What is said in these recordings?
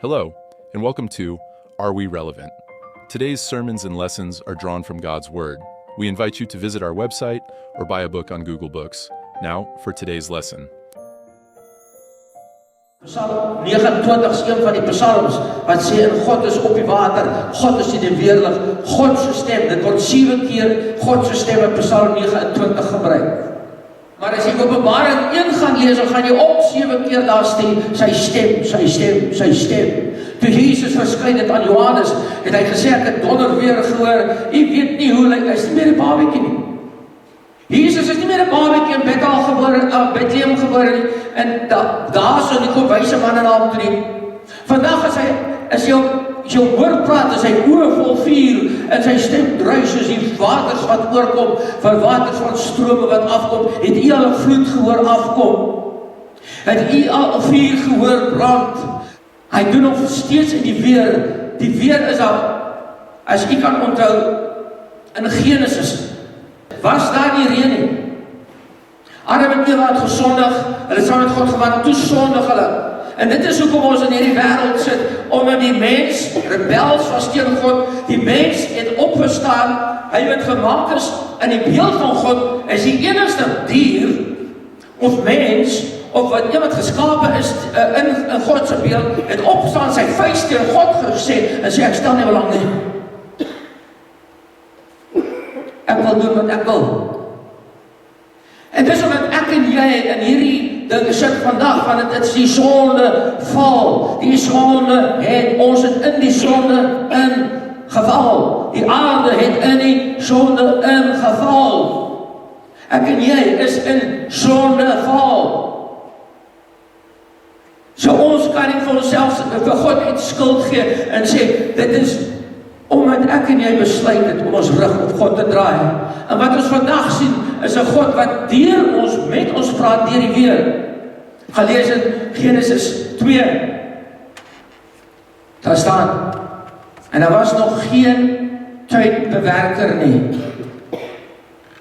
Hello, and welcome to Are We Relevant? Today's sermons and lessons are drawn from God's Word. We invite you to visit our website or buy a book on Google Books. Now, for today's lesson. Psalm 29 is een van die psalms wat sê en God is op die water, God is in die weerlig, God se stem, dit word 7 keer God se stem in Psalm 29 gebruik. Maar as jy Openbaring 1 gaan lees, dan gaan jy ook 7 keer daar stem, sy stem, sy stem, sy stem. Toe Jesus verskyn het aan Johannes, het hy gesê, ek het donder weer gehoor, jy weet nie hoe, hy is nie meer 'n babatjie nie. Jesus is nie meer 'n babatjie in Bethlehem gebore nie, en daar so die wyse man in hom toe nie. Vandag as jy hoor praat, is hy oë vol vuur, en sy stem druis soos die waters wat oorkom, van waters van strome wat afkom. Het u al 'n vloed gehoor afkom? Het u al 'n vuur gehoor brand? Hy doen nog steeds in die weer is daar, as u kan onthou, in Genesis, was daar nie reën nie. Adam en Eva het gesondig, hulle het saam met God gewandel, toe sondig hulle. En dit is hoekom ons in hierdie wêreld sit, omdat die mens rebels was teen God. Die mens het opgestaan, hy wat gemaak is in die beeld van God, is die enigste dier of mens of wat iemand geskape is in God se beeld, het opgestaan, sy vuis teen God gesê en sê ek stel nie belang nie. Ek wil doen wat ek wil. En dis omdat ek en jy in hierdie ding sit vandag, want dit is die sonde val. Die sonde het ons in die sonde ingeval. Die aarde het in die sonde ingeval. Ek en jy is in sonde val. So ons kan nie vir onsself, vir God net skuld gee en sê, dit is omdat ek en jy besluit het om ons rug op God te draai. En wat ons vandag sien, is 'n God wat deur ons, met ons praat deur die weer. Gelees in Genesis 2. Daar staan, en daar was nog geen tuinbewerker nie.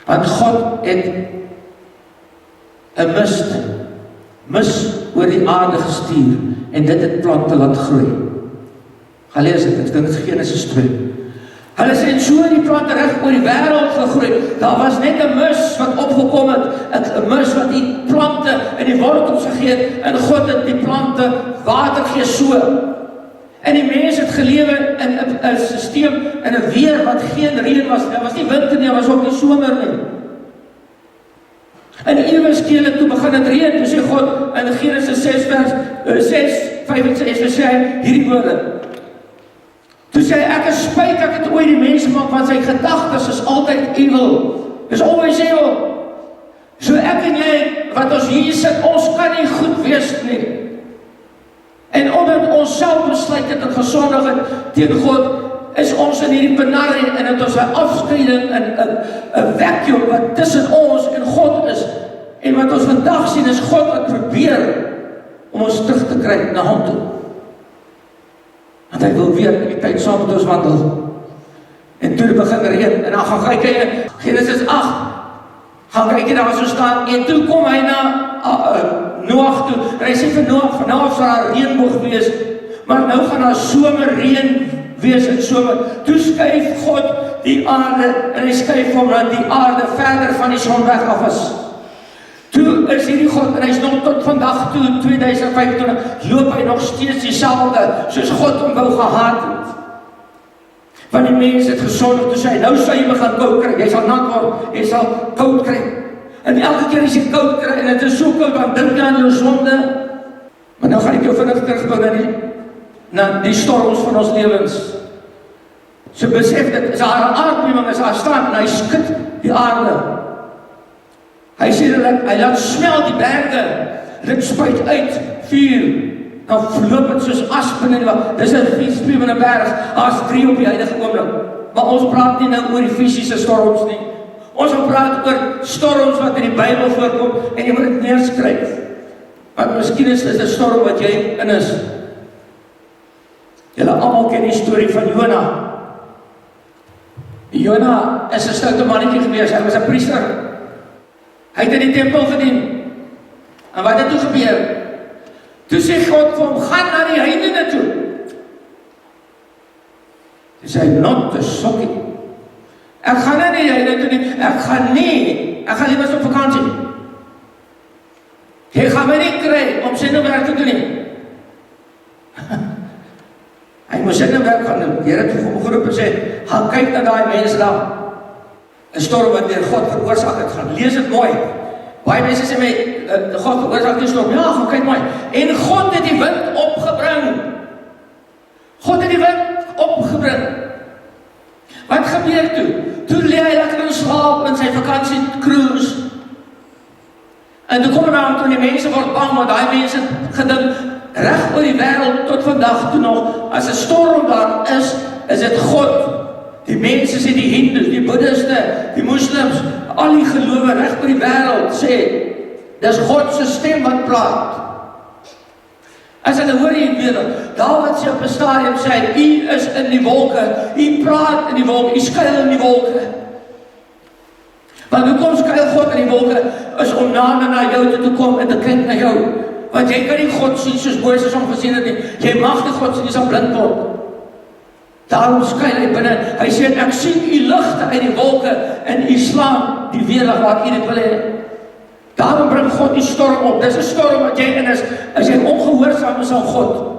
Want God het 'n mis oor die aarde gestuur, en dit het plante laat groei. Gelees het, ek dink dit is Genesis 2. Hulle sê, en so die plante reg oor die wêreld gegroei. Daar was net 'n mis wat opgekom het, 'n mis wat die plante in die wortels gegee het, en God het die plante water gee so. En die mense het gelewe in 'n stelsel, in 'n weer wat geen reën was. Daar was nie winter nie, daar was ook nie somer nie. En ewe skielik toe begin dit reën, toe sê God in Genesis 6 vers 6:5 sê hy hierdie woorde. Toe sê hy, ek is spyt, ek het ooit die mens gemaak, want sy gedagtes is altyd evil. Is always evil. So ek en jy, wat ons hier sit, ons kan nie goed wees nie. En omdat ons self besluit het en gesondig het teen God, is ons in hierdie benarding, en het ons 'n afskeiding, 'n vacuum wat tussen ons en God is. En wat ons vandag sien, is God wat probeer om ons terug te kry na hom toe. Want hy wil weer in die tyd saam met ons wandel. En toe begin reën, en dan gaan kyk hy, Genesis 8, gaan kyk hy daar so staan, en toe kom hy na Noag toe, en hy sê vir Noag, vanaf sal daar reënboog wees, maar nou gaan daar somerreën wees in somer. Toe skuif God die aarde, en hy skuif hom dat die aarde verder van die son weg af is. Toe is hierdie God, en hy is nog tot vandag toe, 2025, loop hy nog steeds dieselfde, soos God hom wou gehaat het. Want die mens het gesondig, toe sê hy, nou sal jy me gaan koud kry, jy sal nat word, jy sal koud kry. En elke keer as jy koud kry, en het is so koud, dan dink jy aan jou sonde. Maar nou gaan ek jou vinnig terugbring na die storms van ons lewens. So besef dit, is daar 'n aardbewing, is daar staan, en hy skud die aarde. Hy sê dat hy laat smelt die berge, dit spuit uit vuur, dan verloop het soos as binne die wag. Dis 'n vuurspuwende berg, as 3 op die huidige oomblik. Maar ons praat nie nou oor die fisiese storms nie. Ons praat oor storms wat in die Bybel voorkom, en jy moet dit neerskryf. Want miskien is dit 'n storm wat jy in is. Julle almal ken die storie van Jona. Jona is 'n stoute mannetjie gewees, hy was 'n priester. Hy het in die tempel gedien. En wat het toe gebeur? Toe sê God vir hom, gaan na die heidene toe. Sy not te sokkie. Ek gaan nou nie, jy dink nie, ek gaan liever op vakansie. Jy gaan my nie kry om sy nou werk te doen nie. Hy moes sy nou werk gaan doen. Die Here het vir hom geroep en sê, gaan kyk na daai mense daar. 'n Storm wat deur God veroorsaak het, gaan lees dit mooi. Baie mense sê my, God veroorsaak die storm. Ja, gaan kyk mooi. En God het die wind opgebring. God het die wind opgebring. Wat gebeur toe? Toe lê hy lekker in slaap in sy vakansie cruise. En toe kom aan toe die mense word bang, want daai mense gedink reg oor die wêreld tot vandag toe nog, as 'n storm daar is dit God. Die mense sê die Hindus, die Boeddhiste, die Moslems, al die gelowe reg oor die wêreld sê, dis God se stem wat praat. As hulle hoor hier weer, Dawid sê op 'n stadium sê, U is in die wolke, U praat in die wolke, U skuil in die wolke. Want hoekom skuil God in die wolke, is om nader na jou toe kom en te kyk na jou. Want jy kan nie God sien soos Moses hom gesien het nie. Jy mag nie God sien, jy sal blind word. Daarom skuil hy binne. Hy sê, ek sien U ligte uit die wolke en U slaan die weerlig waar U dit wil hê. Daarom bring God die storm op. Dis 'n storm wat jy in is, as jy ongehoorsaam is aan God.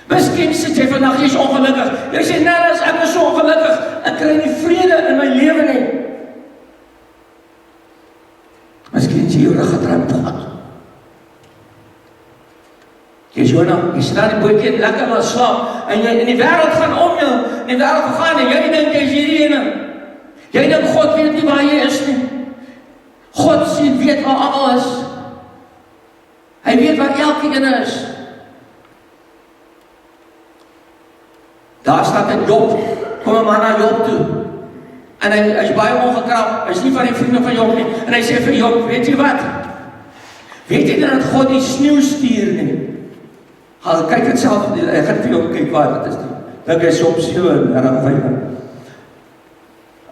Miskien sit jy vandag, jy is ongelukkig. Jy sê, nee, ek is so ongelukkig. Ek kry nie vrede in my lewe nie. Miskien is jy jou rug getrap. Jy is Jona, jy sit daar in die bootjie en lekker laat slaap. En jy in die wêreld gaan om jou. In die wêreld gaan en jy dink jy is hierdie ene. Jy dink God weet nie waar jy is nie. God sien, weet waar almal is. Hy weet waar elkeen is. Daar staat in Job, kom 'n man na Job toe. En hy is baie ongekrap, hy is nie van die vriende van Job nie. En hy sê vir Job, weet jy wat? Weet jy dat God die sneeu stuur nie? Gaan kyk dit self, hy gaan vir Job kyk waar dit is nie. Dink hy Job 7 en dan 5.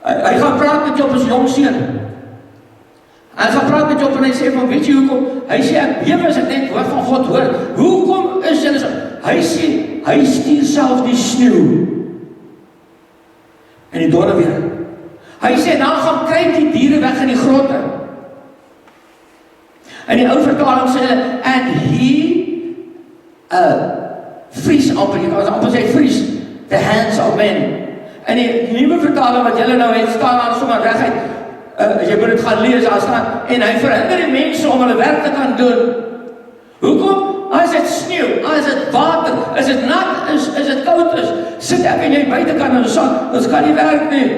Hy gaan praat met Job as jong seun. Hy gaan praat met Job en hy sê van, weet jy hoekom? Hy sê, ek bewe as ek net woord van God hoor. Hoekom is julle so? Hy sê, hy stuur self die sneeu. En die donne weer. Hy sê, dan gaan kruip die diere weg in die grotte. En die ou vertaling sê, and he vries amper, jy kan amper sê vries, the hands of men. En die nuwe vertaling wat julle nou het, staan daar sommer reguit, jy moet dit gaan lees, daar staan, en hy verhinder die mense om hulle werk te kan doen. Hoekom? As dit sneeu, as dit water, as dit nat is, as dit koud is, sit ek en jy buitekant in die son, ons kan nie werk nie.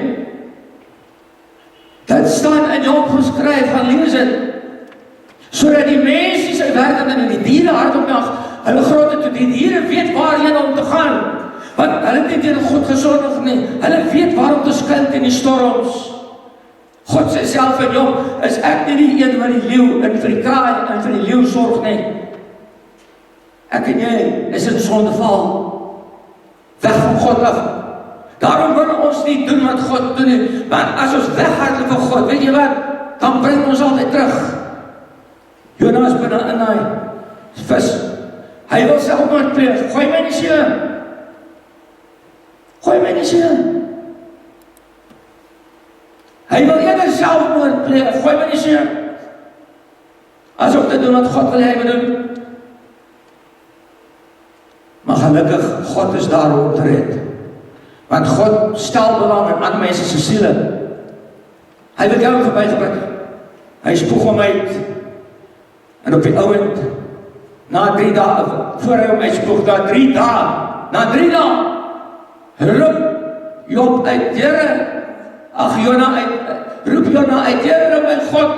Dit staan in Job geskryf, gaan lees dit, sodat die mense sy werk kan doen, en die diere hardop nag, hulle grotte toe, die diere weet waarheen om te gaan, want hulle het nie tegen God gesondig nie, hulle weet waarom te skuil in die storms. God sê self in Job, is ek nie die een wat die leeu en vir die kraai en vir die leeu sorg nie. Ek en jy is in sondeval, weg van God af. Daarom wil ons nie doen wat God doen nie, want as ons weghardloop van God, weet jy wat, dan bring ons altyd terug. Jona is binne in hy vis. Hy wil selfmoord pleeg, gooi my nie see. Gooi my nie see. Hy wil eerder selfmoord pleeg, gooi my nie see. As om te doen wat God wil hy moet doen. Maar gelukkig, God is daar om te red. Want God stel belang in ander mense se siele. Hy wil jou verbygebring. Hy spoeg hom uit. En op die ouend, na 3 dae, voor hy hom uitspoeg, na 3 dae, roep Job uit, Here, ag Jona uit, roep Jona uit, Here my God,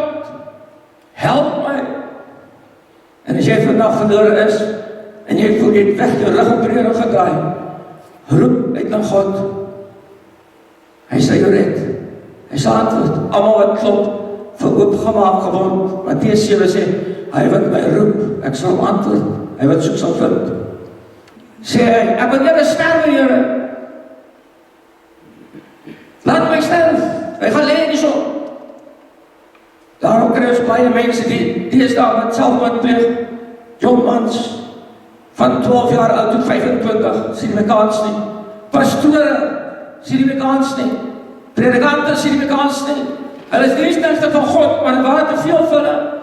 help my. En as jy vandag verloor is, en jy voel jy weg jou rug op die rug gedraai, roep uit na God. Hy sal jou red. Hy sal antwoord. Almal wat klop, vir oopgemaak geword. Matteus 7 sê, hy wat my roep, ek sal antwoord. Hy wat soek sal vind. Sê hy, ek wil eerder sterwe, Here. Laat my sterf. Hy gaan lê in die son. Daarom kry ons baie mense die deesdae wat selfmoord pleeg. Jong mans van 12 jaar oud tot 25, sien my kans nie. Pastore sien nie meer kans nie. Predikante sien nie meer kans nie. Hulle is dienste van God, maar waar te veel vir hulle.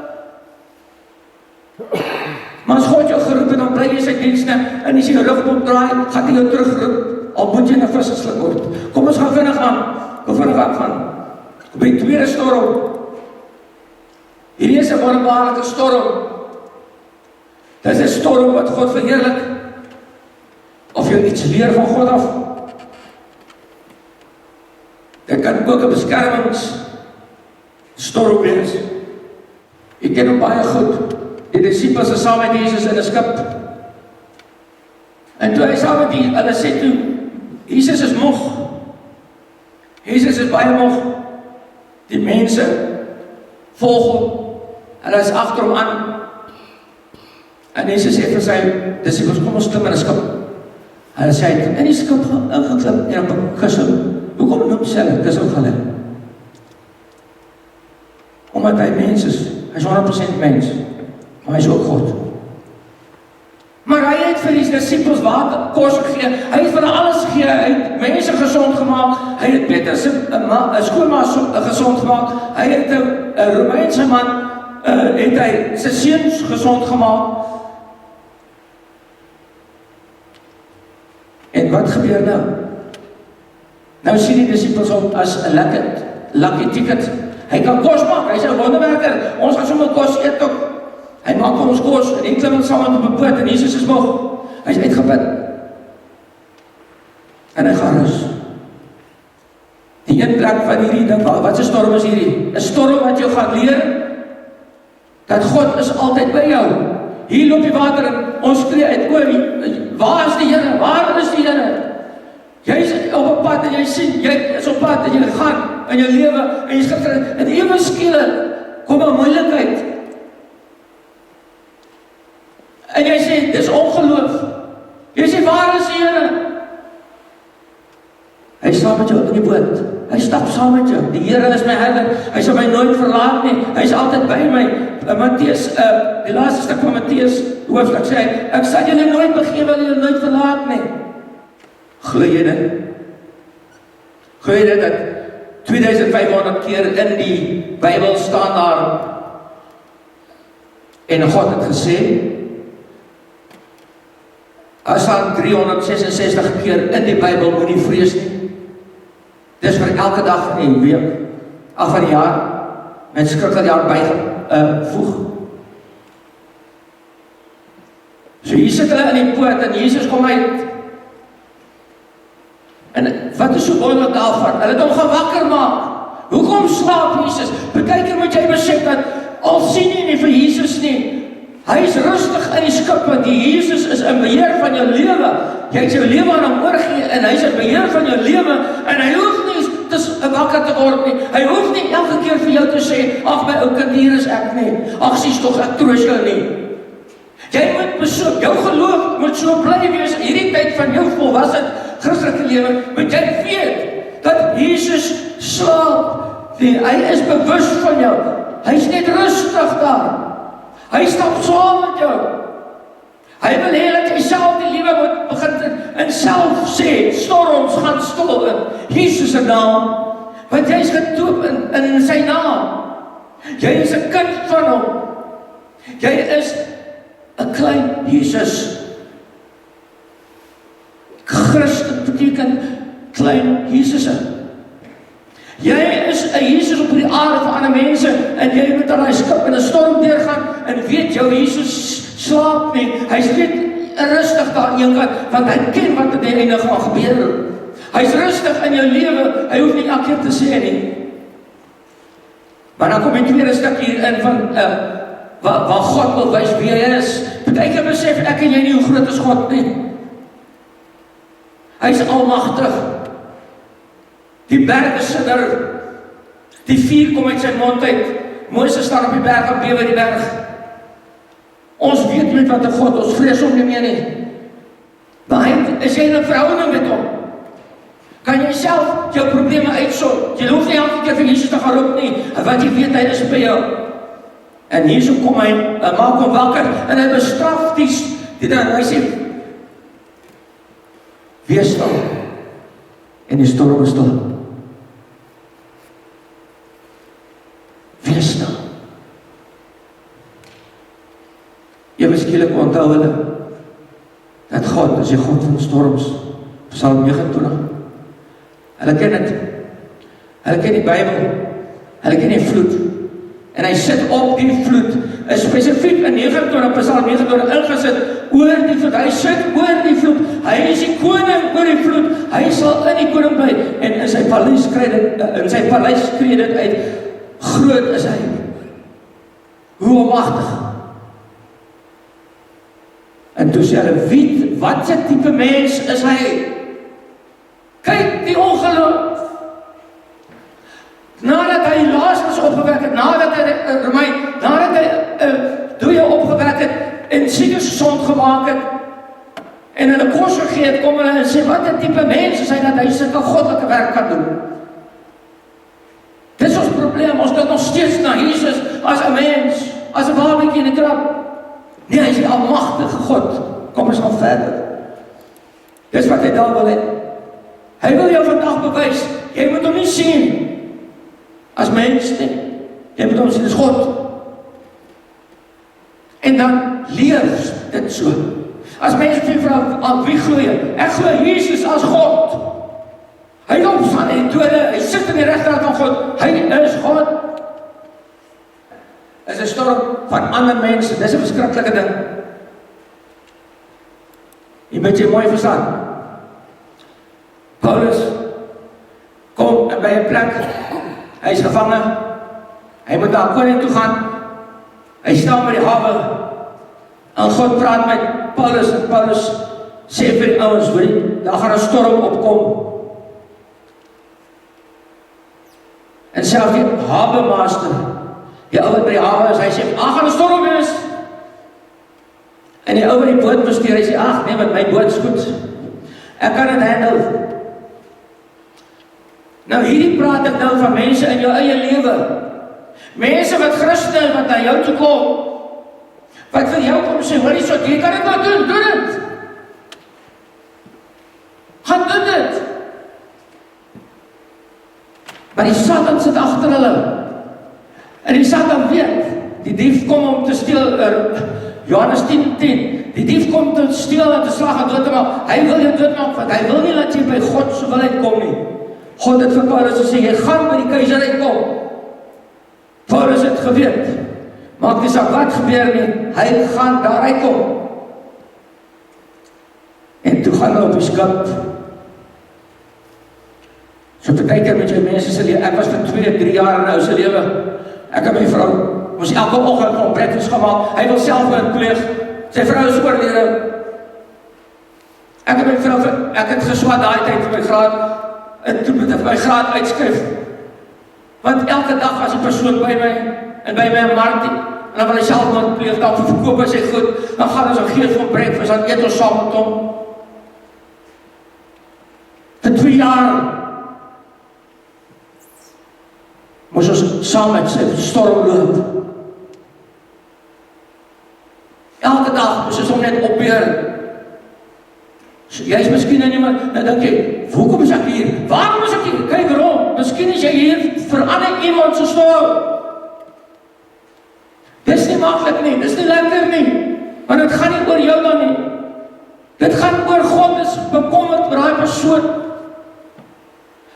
Maar as God jou geroep het, dan bly jy sy dienste, en as jy jou rug opdraai, gaan hy jou terugroep, al moet jy na vis gesluk word. Kom ons gaan vinnig aan, op die tweede storm. Hierdie is 'n wonderbaarlike storm. Dit is 'n storm wat God verheerlik, of jy iets leer van God af. Dit kan ook 'n beskermingsstorm wees. Ek ken hom baie goed. Die disciples is saam met Jesus in 'n skip. En toe hy saam met hulle sê toe, Jesus is moeg. Jesus is baie moeg. Die mense volg hom. En hy is agter hom aan. En Jesus sê vir sy disciples, kom ons klim in 'n skip. Hulle sê, in die skip ingeklim en op 'n kussing. Hoekom noem sy hulle kussing gaan hulle? Omdat hy mens is. Hy is 100% mens. Maar hy is ook God. Maar hy het vir die disciples water, kos gegee. Hy het vir hulle alles gegee. Hy het mense gesond gemaak. Hy het Petrus 'n skoonma gesond gemaak. Hy het 'n Romeinse man het hy sy seuns gesond gemaak. En wat gebeur nou? Nou sien die disciples hom as 'n lucky ticket. Hy kan kos maak. Hy is 'n wonderwerker. Ons gaan sommer kos eet ook. Hy maak ons kos en hy klim saam met op 'n boot en Jesus is moeg. Hy is uitgeput. En hy gaan rus. Die een plek van hierdie ding, wat 'n storm is hierdie? 'n Storm wat jou gaan leer dat God is altyd by jou. Hier loop die water en ons skree uit, waar is die Here? Waar is die Here? Jy is op 'n pad en jy sien, jy is op pad en jy gaan in jou lewe en jy skryf en ewe skielik kom 'n moeilikheid. En jy sê, dis ongeloof. Jy sê, waar is die Here? Hy is saam met jou in die boot. Hy stap saam met jou. Die Here is my herder. Hy sal my nooit verlaat nie. Hy is altyd by my. Matteus, die laaste stuk van Matteus hoofstuk sê hy, ek sal julle nooit begewe, julle nooit verlaat nie. Glo jy dit? Glo jy dit dat 2500 keer in die Bybel staan daar en God het gesê, as staan 366 keer in die Bybel, moenie vrees nie. Dis vir elke dag van die week, van die jaar, met skrikkeljaar bygevoeg. So hier sit hulle in die poort en Jesus kom uit. En wat is so wonderlik daarvan? Hulle het hom gaan wakker maak. Hoekom slaap Jesus? Partykeer moet jy besef dat al sien jy nie vir Jesus nie. Hy is rustig in die skip, want die Jesus is in beheer van jou lewe. Jy het jou lewe aan hom oorgegee en hy is in beheer van jou lewe en hy hoef nie wakker te word nie. Hy hoef nie elke keer vir jou te sê, ag my ou kind, hier is ek nie. Ag sies tog, ek troos jou nie. Jy moet besoek, jou geloof moet so bly wees hierdie tyd van jou volwasse Christelike lewe, want jy weet dat Jesus slaap. Hy is bewus van jou. Hy is net rustig daar. Hy stap saam met jou. Hy wil hê dat jy self die lewe moet begin en self sê, storms gaan stil in Jesus se naam, want jy is gedoop in sy naam. Jy is 'n kind van hom. Jy is 'n klein Jesus. Christen beteken klein Jesusse. Jy is 'n Jesus op die aarde vir ander mense en jy moet aan hy skip in 'n storm deurgaan en weet jou Jesus slaap nie. Hy's net rustig daar aan een kant want hy ken wat aan die einde gaan gebeur. Hy's rustig in jou lewe. Hy hoef nie elke keer te sê nie. Maar dan kom die tweede stuk hier in van waar God wil wys wie hy is. Partykeer besef ek en jy nie hoe groot is God nie. Hy is almagtig. Die berge sidder. Die vuur kom uit sy mond uit. Moses staan op die berg en bewe die berg. Ons weet met wat 'n God, ons vrees hom nie meer nie. Maar is jy in 'n verhouding met hom? Kan jy self jou probleme uitsorg? Jy hoef nie elke keer vir Jesus te gaan roep nie, want jy weet hy is by jou. En hierso kom hy, maak hom wakker en hy bestraf die dan hy sê, wees stil. en die storm is stil. Wees stil. Ewe skielik onthou hulle dat God is die God van storms. Psalm 29. Hulle ken dit. Hulle ken die Bybel. Hulle ken die vloed. En hy sit op die vloed. Spesifiek in 29, Psalm 29 ingesit oor die vloed. Hy sit oor die vloed. Hy is die koning oor die vloed. Hy sal in die koning bly. En in sy paleis skree dit uit. Groot is hy. Hoe almagtig. En toe sê hulle, wat se tipe mens is hy? Kyk die ongeloof. Nadat hy Lazarus opgewek het, nadat hy dooie opgewek het, en siekes gesond gemaak het, en hulle kos gegee het, kom hulle en sê, wat 'n tipe mens is hy, dat hy sulke goddelike werk kan doen. Dis ons probleem, ons kyk nog steeds na Jesus as 'n mens, as 'n babietjie in die krib. Nee, hy is die almagtige God. Kom ons gaan verder. Dis wat hy daar wil hê. Hy wil jou vandag bewys, jy moet hom nie sien as mens nie. Jy moet hom sien as God. En dan leef dit so. As mense vra, aan wie glo jy? Ek glo Jesus as God. Hy het opstaan uit die dode, hy sit in die regterhand van God. Hy is God. Is 'n storm van ander mense. Dis 'n verskriklike ding. Jy moet jy mooi verstaan. Paulus kom by 'n plek. Hy is gevange. Hy moet na koning toe gaan. Hy staan by die hawe. En God praat met Paulus. En Paulus sê vir die ouens, hoorie, daar gaan 'n storm opkom. En selfs die havenmeester, die ou wat by die hawe is, hy sê, gaan 'n storm wees. En die ou wat die boot bestuur, hy sê, nee, want my boot is goed. Ek kan dit handle. Nou hierdie praat ek nou van mense in jou eie lewe. Mense wat Christen, wat na jou toe kom, wat vir jou kom sê, hoorie so, jy kan dit nou doen dit. Gaan doen dit. Maar die Satan sit agter hulle. En die Satan weet, die dief kom om te steel, Johannes 10:10, die dief kom te steel en te slag en dood te maak. Hy wil jou doodmaak, want hy wil nie dat jy by God se wil uitkom nie. God het vir Paulus gesê, jy gaan by die keiser uitkom. Paulus het geweet, maak nie saak wat gebeur nie, hy gaan daar uitkom. En toe gaan hulle op die skip. So partykeer met jou mense se lewe, ek was vir 2-3 jaar in 'n ou se lewe. Ek en my vrou, ons elke oggend op breakfast gemaak, hy wil selfmoord pleeg, sy vrou is oorlede. Ek en my vrou, ek het geswaat daai tyd vir my graad, en toe moet ek my graad uitskryf. Want elke dag was die persoon by my, en by my en Martie, en dan wil hy selfmoord pleeg, dan verkoop hy sy goed, dan gaan ons aan gee van breakfast, dan eet ons saam met hom. Vir 2 jaar, moes ons saam met sy storm loop. Elke dag moes ons hom net opbeer. So, jy is miskien in iemand, dan dink jy, hoekom is ek hier? Waarom is ek hier? Kyk rond, miskien is jy hier vir ander iemand se storm. Dis nie maklik nie, dis nie lekker nie, want dit gaan nie oor jou dan nie. Dit gaan oor God is bekommerd vir daai persoon.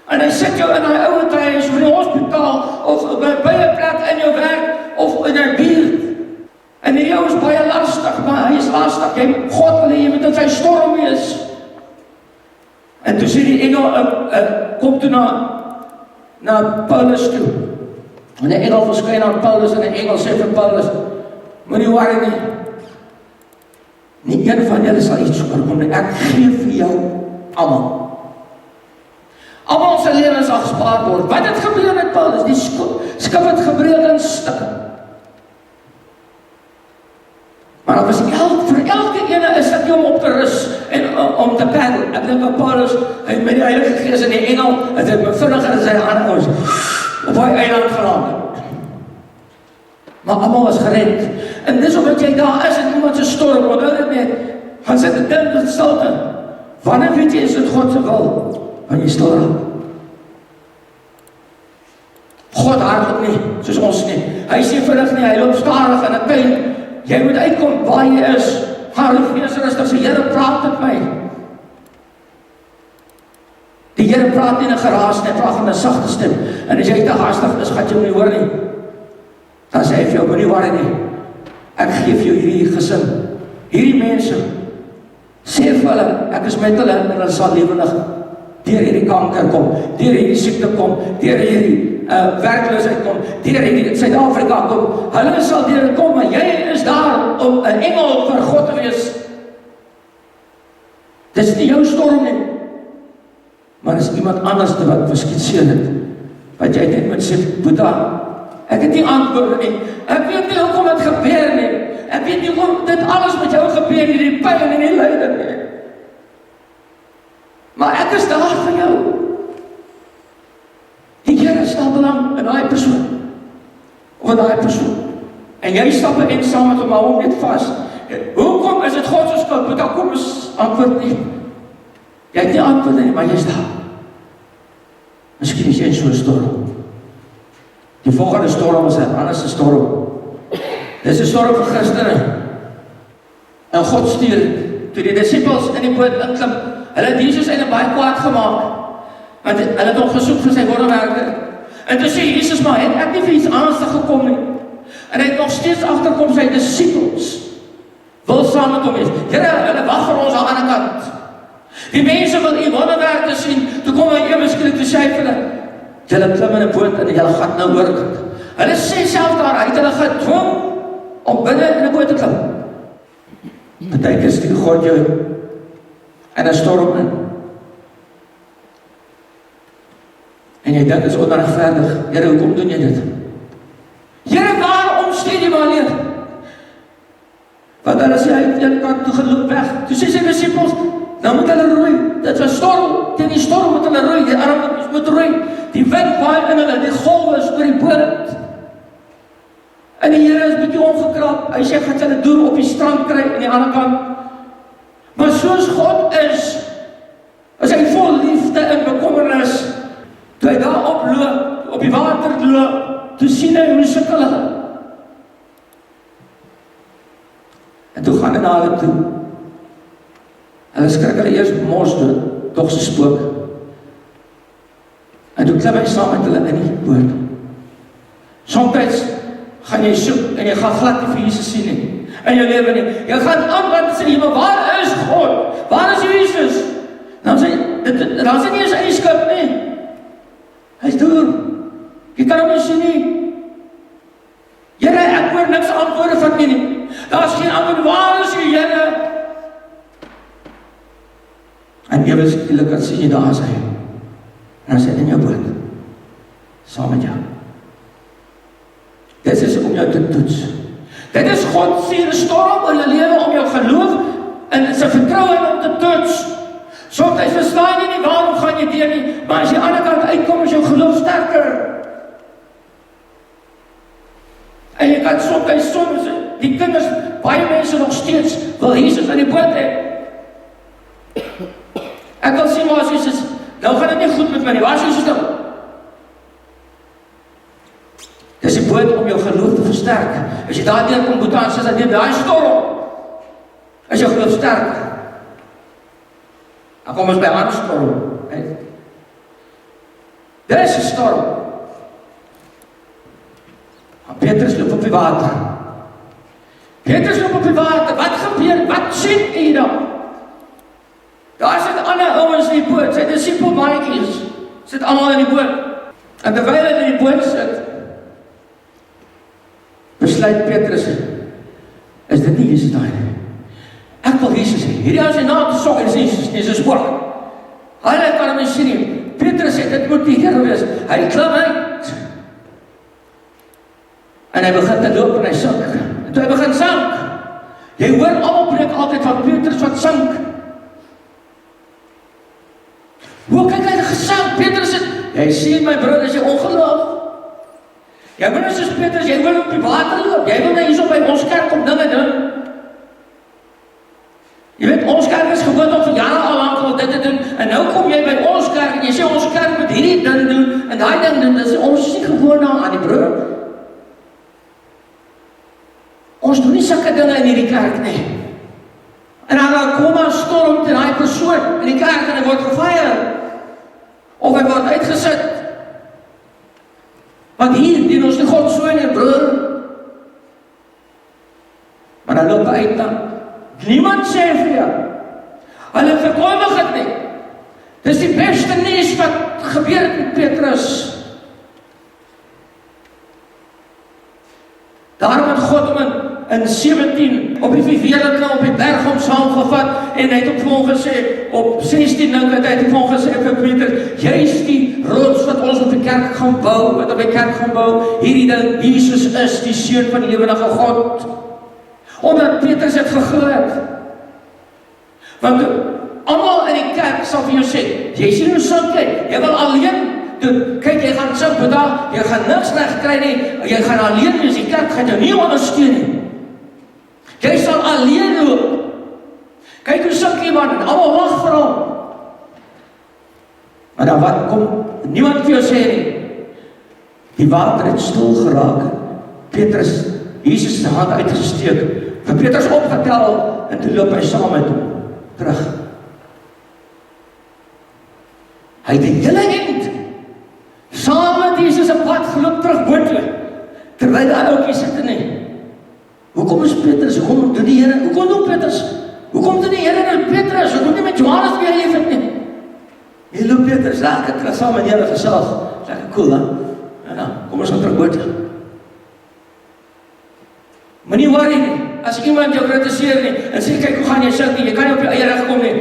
En hy sit jou in daai ouer huis, in die hospitaal, of by 'n plek in jou werk, of in 'n buurt. En die ou is baie lastig, maar hy is lastig. God wil hê jy moet in sy storm wees. En toe sê die engel, kom toe na Paulus toe. En die engel verskyn aan Paulus, en die engel sê vir Paulus, moenie worry nie. Nie een van julle sal iets oorkom nie. Ek gee vir jou almal. Almal se lewens sal gespaar word. Wat het gebeur met Paulus? Die skip het gebreek in stukke. Maar dat was vir elke ene is dit om op te rus en om te paddel. Ek dink aan Paulus, hy met die Heilige Gees en die engel, het hy vinniger in sy hande ons op hy eiland geland. Maar almal was gered. En dis omdat jy daar is in iemand se storm, onthou dit net, gaan sit 'n ding in stilte. Wanneer weet jy is dit God se wil? wanneer jy stil raak. God hardloop nie, soos ons nie. Hy sê vinnig nie, hy loop stadig in 'n tuin. Jy moet uitkom waar jy is. Gaan wees rustig, sê Here praat met my. Die Here praat nie in 'n geraas nie, hy praat in 'n sagte stem. En as jy te haastig is, gaan jy hom nie hoor nie. Dan sê hy vir jou, moenie worry nie. Ek gee vir jou hierdie gesin. Hierdie mense, sê vir hulle, ek is met hulle en hulle sal lewendig deur hierdie kanker kom, deur hierdie siekte kom, deur hierdie werkloosheid kom, deur hierdie Suid-Afrika kom. Hulle sal deur dit kom, maar jy is daar om 'n engel vir God te wees. Dis nie jou storm nie. Maar is iemand anders wat miskien sien het, wat jy net moet sê, Boeta, ek het nie antwoorde nie, ek weet nie hoekom dit gebeur nie, ek weet nie hoekom dit alles met jou gebeur nie, die pyn en die lyding nie, maar ek is daar vir jou. Die Here stel belang in daai persoon, of in daai persoon, en jy stap in saam met hom, hou hom net vas. Hoekom is dit God se skuld? Boeta, kom ons antwoord nie. Jy het nie antwoord nie, maar jy is daar. Miskien is jy in so 'n storm. Die volgende storm is 'n ander storm. Dis 'n storm vir Christene. En God stuur, toe die disippels in die boot inklim, hulle het Jesus eintlik baie kwaad gemaak, want hulle het hom gesoek vir sy wonderwerke. En toe sê Jesus, maar het ek nie vir iets anders gekom nie. En hy het nog steeds agterkom sy disippels wil saam met hom wees. Here, hulle wag vir ons aan die ander kant. Die mense wil u wonderwerke sien. Toe kom hy ewe skielik te sê vir hulle, julle klim in 'n boot en julle gaan nou hoor. Hulle sê self daar, hy het hulle gedwing om binne in 'n boot te klim. Partykeer stuur God jou in 'n storm in. En jy dink dit is onregverdig. Here, hoekom doen jy dit? Here, waarom stuur jy my alleen? Want hulle sê hy het een kant toe geloop weg. Toe sê sy disippels, nou moet hulle roei. Dit was storm. Teen die storm moet hulle roei. Die armes moet roei. Die wind waai in hulle, die golwe is oor die boot. En die Here is bietjie omgekrap. Hy sê gaan hulle deur op die strand kry aan die ander kant. Maar soos God is hy vol liefde en bekommernis. Toe hy daar oploop, op die water loop, toe sien hy hoe sukkel hulle. En toe gaan hy na hulle toe. Hulle skrik hulle eers mos dood, tog se spook. En toe klim hy saam met hulle in die boot. Soms gaan jy soek en jy gaan glad nie vir Jesus sien nie. In jou lewe nie. Jy gaan aan sê jy, maar waar is God? Waar is Jesus? Dan sê nie eens in die skip nie. Hy is deur. Jy kan hom nie sien nie. Here, ek hoor niks antwoorde van u nie. Daar is geen antwoord. Waar is u, Here? En ewe skielik kan sien jy daar is hy. En hy sê in jou boot. Saam met jou. Dit is om jou te toets. Dit is God se storm in jou lewe om jou geloof en sy vertroue in hom te toets. Soms verstaan jy nie waarom gaan jy deur nie, maar as jy aan die ander kant uitkom is jou geloof sterker. En jy kan soms die kinders, baie mense nog steeds wil Jesus in die boot hê. Ek wil sien waar Jesus, nou gaan dit nie goed met my nie, waar is Jesus nou? Dis die boot om jou geloof te versterk. As jy daar deur kom, Boeta, sê dat jy daai storm, as jou geloof sterk. Dan kom ons by 'n ander storm. Daar is 'n storm. Petrus loop op die water. Petrus loop op die water. Wat gebeur? Wat sien u dan? Daar sit ander ouens in die boot. Sy disipelmaatjies sit almal in die boot. En terwyl hulle in die boot sit, besluit Petrus, is dit nie Jesus daai nie. Ek wil Jesus hê. Hierdie ou se naam te sok, is Jesus, nie is spoor. Hulle kan hom nie sien nie. Petrus sê, dit moet die Here wees. Hy klim uit. En hy begin te loop en hy sink. En toe hy begin sink, jy hoor almal preek altyd van Petrus wat sink. Hoe kyk hy gesink? Petrus sê, jy sien my broer, as jy ongeloof. Jy wil soos Petrus, jy wil op die water loop. Jy wil nou hier so by ons kerk op dinge doen. Jy weet, ons kerk is gewoond om vir jare al lank dit te doen, en nou kom jy by ons kerk en daai ding, ons is nie gewoon aan die broer. Ons doen nie sulke dinge in hierdie kerk nie. En dan kom daar storm teen daai persoon in die kerk en hy word gefire. Of hy word uitgesit. Want hier dien ons nie God so nie, broer. Maar dan loop hy uit dan. Niemand sê vir jou. Hulle verkondig dit nie. Dis die beste nuus wat gebeur het met Petrus. Daarom het God hom in 17 op die verweerlijke op die berg hom saamgevat en hy het op hom gesê, op 16 het hy het hom gesê vir Petrus, jy is die rots wat ons op die kerk gaan bou, wat op die kerk gaan bou, hierdie ding, Jesus is die seun van die lewendige God. Omdat Petrus het geglo het. Want almal in die kerk sal vir jou sê, jy sien hoe sink jy wil alleen doen, kyk jy gaan sink vandag, jy gaan niks reg kry nie, jy gaan alleen wees, die kerk gaan jou nie ondersteun nie. Jy sal alleen loop. Kyk hoe sink jy man, en almal wag vir hom. Maar dan wat kom, niemand vir jou sê nie. Die water het stil geraak. Petrus, Jesus se hand uitgesteek, vir Petrus opgetel, en toe loop hy saam met hom terug. Hy het die hele eind saam met Jesus 'n pad geloop terug boontoe, terwyl daai ouetjie sit in nie. Hoekom is Petrus, hoekom doen die Here, hoekom doen Petrus? Hoekom doen die Here nou Petrus? Hoekom nie met Johannes weer leef het nie? Hier loop Petrus, lekker terug saam met die Here gesels. Lekker cool, hè? Ja, kom ons gaan terug boontoe. Moenie worry nie, as iemand jou kritiseer nie, en sê, kyk, hoe gaan jy sink nie, jy kan nie op jou eie reg kom nie.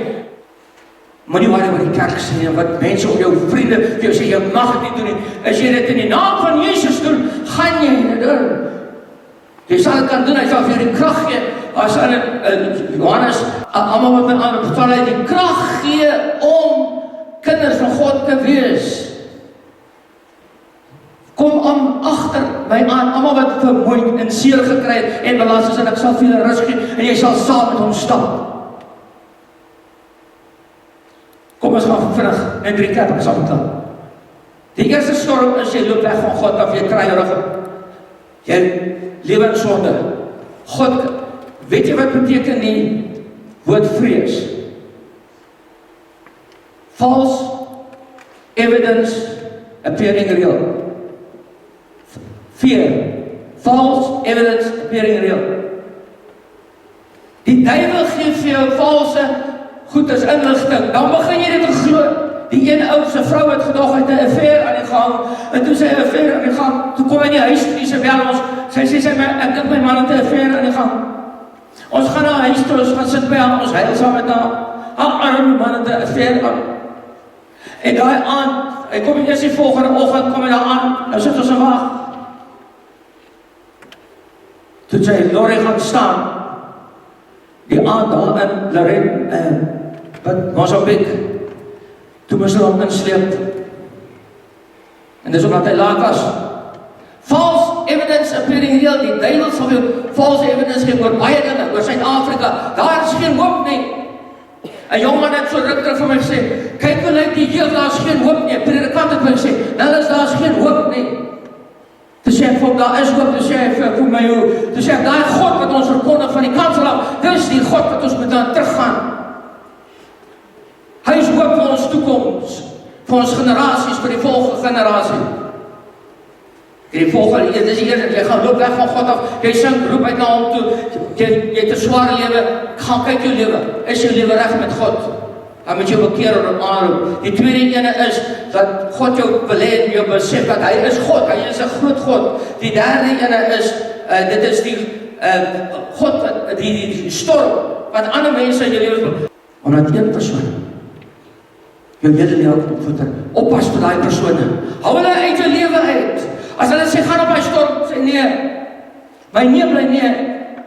Moenie worry wat die kerk sê, wat mense om jou vriende, vir jou sê, jy mag het nie doen nie. As jy dit in die naam van Jesus doen, gaan jy dit doen. Jy sal het kan doen, hy sal vir jou die krag gee, as Johannes, allemaal wat my aan beval, hy die krag gee om kinders van God te wees. Kom agter my aan, allemaal wat vermoeid en seer gekry het en belast is, en ek sal vir julle rus gee, en jy sal saam met hom stap. Kom ons gaan vinnig, net 3 keer, ek sal vertel. Die eerste storm is, jy loop weg van God af, jy kry jou rug op. Jy lewe in sonde. God, weet jy wat beteken die woord vrees? False evidence appearing real. Fear. False evidence appearing real. Die duiwel gee vir jou valse goed as inligting. Dan begin jy dit te glo. Die een ou se vrou het gedag uit 'n affair aan die gang, en toe sy 'n affair aan die gang, toe kom hy in die huis, en sy bel ons, sy sê, ek dink my man het 'n affair aan die gang. Ons gaan na huis toe, ons gaan sit by haar, ons huil saam met haar arme man het 'n affair aan. En daai aand, hy kom eers die volgende oggend, kom hy daar aan, nou sit ons en wag. Toe sy lorry gaan staan, die aand daar in Lorraine, Mozambique, toe moes hulle hom insleep. En dis omdat hy laat was. False evidence appearing real. Die duiwel sal jou false evidence gee oor baie dinge, oor Suid-Afrika. Daar is geen hoop nie. 'n jong man het so ruk terug vir my gesê, kyk hoe lyk die jeug, daar is geen hoop nie. 'n predikant het my gesê, nou is daar geen hoop nie. Toe sê ek vir hom, daar is hoop. Toe sê ek vir my, toe sê ek, daai God wat ons verkondig van die kansel af, dis die God wat ons moet dan teruggaan. Hy is hoop vir ons toekoms, vir ons generasies, vir die volgende generasie. Die volgende, dis die eerste, jy gaan loop weg van God af, jy sing, roep uit na hom toe, jy het 'n sware lewe, gaan kyk jou lewe, is jou lewe reg met God? Dan moet jy bekeer en aanroep. Die tweede ene is, dat God jou wil hê en jou besef, dat hy is God, hy is 'n groot God. Die derde ene is, dit is die God, die storm, wat ander mense in jou lewe, omdat een persoon, jou hele lewe opvoeder. Oppas vir daai persone. Hou hulle uit jou lewe uit. As hulle sê, gaan op my storm, sê nee. My nee bly nee.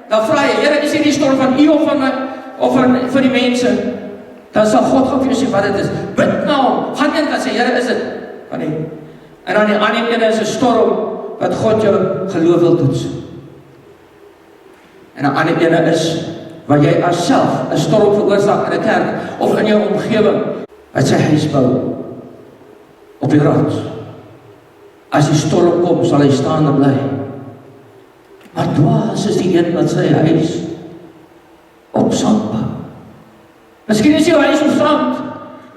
Dan vra jy, Here, is die storm van u of van my, of van die mense? Dan sal God gaan vir jou sê wat dit is. Bid na hom. Gaan een kan sê, Here, is dit van die. En dan die ander ene is 'n storm wat God jou geloof wil toets. En 'n ander ene is waar jy as self 'n storm veroorsaak in 'n kerk of in jou omgewing. Wat sy huis bou op die rots. As die storm kom, sal hy staan en bly. Maar dwaas is die een wat sy huis op sand bou. Miskien is jou huis op sand.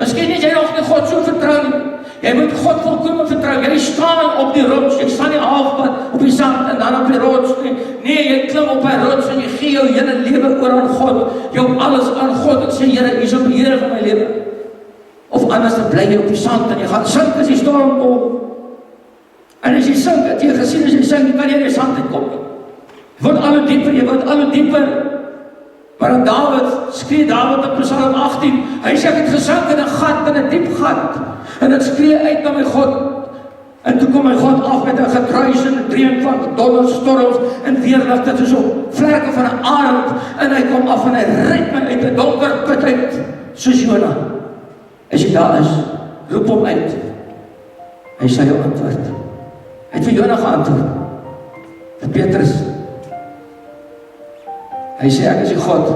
Miskien het jy nog nie God so vertrou nie. Jy moet God volkome vertrou. Jy staan op die rots. Jy staan nie halfpad op die sand en dan op die rots nie. Nee, jy klim op 'n rots en jy gee jou hele lewe oor aan God. Jou alles aan God. En sê, Here, U is op die Here van my lewe. Of anders dan bly jy op die sand en jy gaan sink as die storm kom. En as jy sink, het jy gesien as jy sink, kan jy nie die sand uitkom nie. Jy word al hoe dieper, jy word al hoe dieper. Maar dan Dawid, skree Dawid op Psalm 18, hy sê, ek het gesink in 'n gat, in 'n diep gat, en ek skree uit na my God, en toe kom my God af met 'n gekruis en 'n dreun van donderstorms, en weerlig, dit is op vlerke van 'n arend, en hy kom af en hy red my uit 'n donker put uit, soos Jona. As jy daar is, roep hom uit, hy sal jou antwoord. Hy het vir Jona geantwoord, vir Petrus. Hy sê, ek is die God,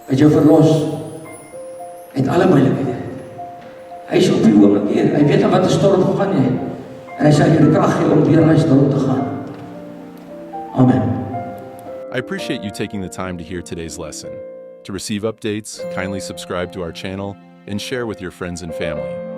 wat jou verlos, uit alle moeilikhede. Hy is op die oomblik hier, hy weet aan wat die storm gaan jy, en hy sal jou die krag gee om weer aan die storm te gaan. Amen. I appreciate you taking the time to hear today's lesson. To receive updates, kindly subscribe to our channel and share with your friends and family.